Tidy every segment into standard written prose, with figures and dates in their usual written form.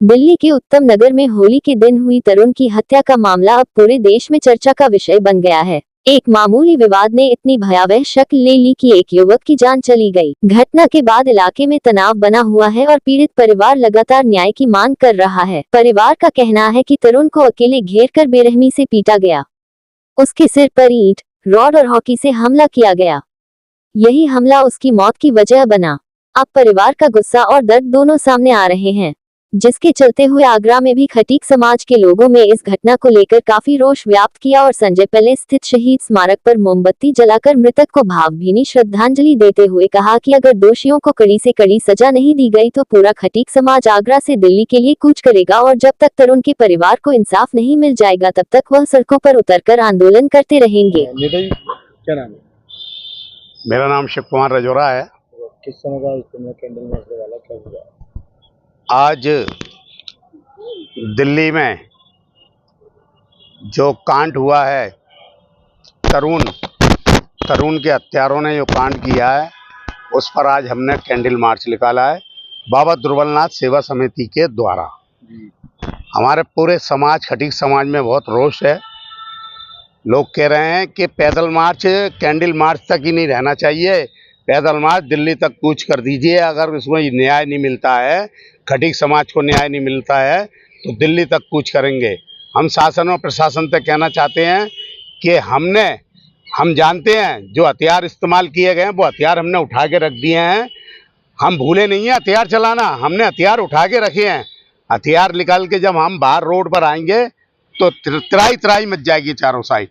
दिल्ली के उत्तम नगर में होली के दिन हुई तरुण की हत्या का मामला अब पूरे देश में चर्चा का विषय बन गया है। एक मामूली विवाद ने इतनी भयावह शक्ल ले ली कि एक युवक की जान चली गई। घटना के बाद इलाके में तनाव बना हुआ है और पीड़ित परिवार लगातार न्याय की मांग कर रहा है। परिवार का कहना है कि तरुण को अकेले घेरकर बेरहमी से पीटा गया। उसके सिर पर ईंट, रॉड और हॉकी से हमला किया गया। यही हमला उसकी मौत की वजह बना। अब परिवार का गुस्सा और दर्द दोनों सामने आ रहे हैं, जिसके चलते हुए आगरा में भी खटीक समाज के लोगों में इस घटना को लेकर काफी रोष व्याप्त किया और संजय पल्ले स्थित शहीद स्मारक पर मोमबत्ती जलाकर मृतक को भावभीनी श्रद्धांजलि देते हुए कहा कि अगर दोषियों को कड़ी से कड़ी सजा नहीं दी गई तो पूरा खटीक समाज आगरा से दिल्ली के लिए कूच करेगा और जब तक तरुण के परिवार को इंसाफ नहीं मिल जाएगा तब तक वह सड़कों पर उतरकर आंदोलन करते रहेंगे। क्या नाम है? मेरा नाम शिव कुमार रजोरा है। किस समय का इसमें कैंडल मार्च वाला क्या हुआ? आज दिल्ली में जो कांड हुआ है, तरुण के हत्यारों ने जो कांड किया है उस पर आज हमने कैंडल मार्च निकाला है बाबा दुर्बलनाथ सेवा समिति के द्वारा। हमारे पूरे समाज, खटीक समाज में बहुत रोष है। लोग कह रहे हैं कि पैदल मार्च कैंडल मार्च तक ही नहीं रहना चाहिए, पैदल मार्च दिल्ली तक कूच कर दीजिए। अगर इसमें न्याय नहीं मिलता है, खटीक समाज को न्याय नहीं मिलता है तो दिल्ली तक कूच करेंगे। हम शासन और प्रशासन से कहना चाहते हैं कि हम जानते हैं जो हथियार इस्तेमाल किए गए हैं वो हथियार हमने उठा के रख दिए हैं। हम भूले नहीं हैं हथियार चलाना, हमने हथियार उठा के रखे हैं। हथियार निकाल के जब हम बाहर रोड पर आएंगे तो त्राई मच जाएगी चारों साइड।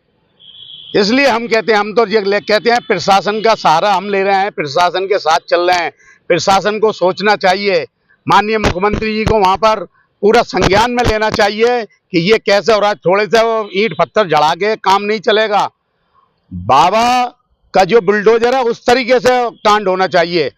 इसलिए हम कहते हैं, हम तो ये कहते हैं प्रशासन का सहारा हम ले रहे हैं, प्रशासन के साथ चल रहे हैं। प्रशासन को सोचना चाहिए, माननीय मुख्यमंत्री जी को वहाँ पर पूरा संज्ञान में लेना चाहिए कि ये कैसे हो रहा है। थोड़े से ईंट पत्थर जड़ा के काम नहीं चलेगा। बाबा का जो बुलडोजर है उस तरीके से कांड होना चाहिए।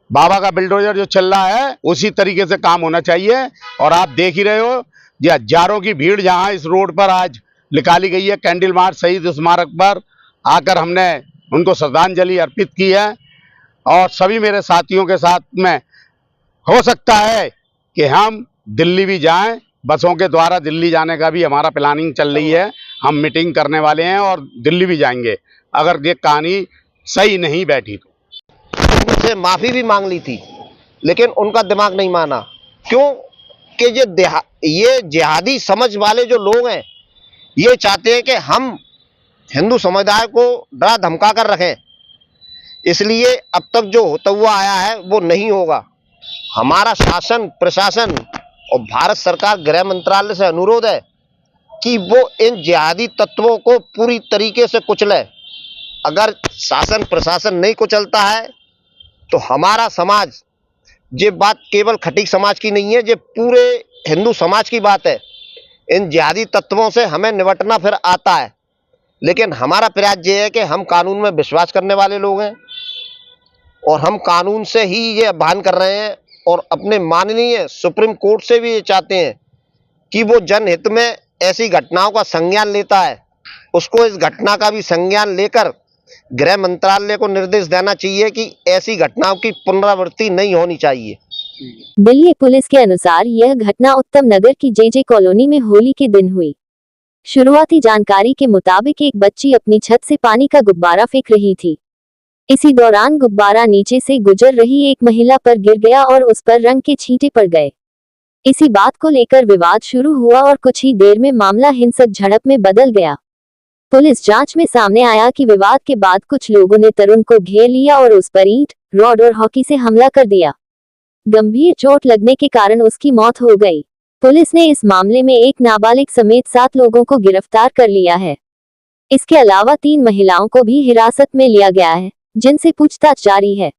बाबा का बुलडोजर जो चल रहा है उसी तरीके से काम होना चाहिए। और आप देख ही रहे हो ये हजारों की भीड़ जहाँ इस रोड पर आज निकाली गई है कैंडल मार्च शहीद स्मारक पर आकर हमने उनको श्रद्धांजलि अर्पित की है। और सभी मेरे साथियों के साथ में हो सकता है कि हम दिल्ली भी जाएं, बसों के द्वारा दिल्ली जाने का भी हमारा प्लानिंग चल रही है। हम मीटिंग करने वाले हैं और दिल्ली भी जाएंगे अगर ये कहानी सही नहीं बैठी तो। उनसे माफ़ी भी मांग ली थी लेकिन उनका दिमाग नहीं माना। क्यों कि ये जिहादी समझ वाले जो लोग हैं ये चाहते हैं कि हम हिंदू समुदाय को डरा धमका कर रखें। इसलिए अब तक जो होता हुआ आया है वो नहीं होगा। हमारा शासन, प्रशासन और भारत सरकार गृह मंत्रालय से अनुरोध है कि वो इन जिहादी तत्वों को पूरी तरीके से कुचले। अगर शासन प्रशासन नहीं कुचलता है तो हमारा समाज, ये बात केवल खटीक समाज की नहीं है, ये पूरे हिंदू समाज की बात है। इन जिहादी तत्वों से हमें निपटना फिर आता है। लेकिन हमारा प्रयास ये है कि हम कानून में विश्वास करने वाले लोग हैं और हम कानून से ही ये आह्वान कर रहे हैं और अपने माननीय सुप्रीम कोर्ट से भी ये चाहते हैं कि वो जनहित में ऐसी घटनाओं का संज्ञान लेता है, उसको इस घटना का भी संज्ञान लेकर गृह मंत्रालय को निर्देश देना चाहिए कि ऐसी घटनाओं की पुनरावृत्ति नहीं होनी चाहिए। दिल्ली पुलिस के अनुसार यह घटना उत्तम नगर की जे कॉलोनी में होली के दिन हुई। शुरुआती जानकारी के मुताबिक एक बच्ची अपनी छत से पानी का गुब्बारा फेंक रही थी। इसी दौरान गुब्बारा नीचे से गुजर रही एक महिला पर गिर गया और उस पर रंग के छींटे पड़ गए। इसी बात को लेकर विवाद शुरू हुआ और कुछ ही देर में मामला हिंसक झड़प में बदल गया। पुलिस जांच में सामने आया कि विवाद के बाद कुछ लोगों ने तरुण को घेर लिया और उस पर ईंट, रॉड और हॉकी से हमला कर दिया। गंभीर चोट लगने के कारण उसकी मौत हो गई। पुलिस ने इस मामले में एक नाबालिग समेत 7 लोगों को गिरफ्तार कर लिया है। इसके अलावा 3 महिलाओं को भी हिरासत में लिया गया है, जिनसे पूछताछ जारी है।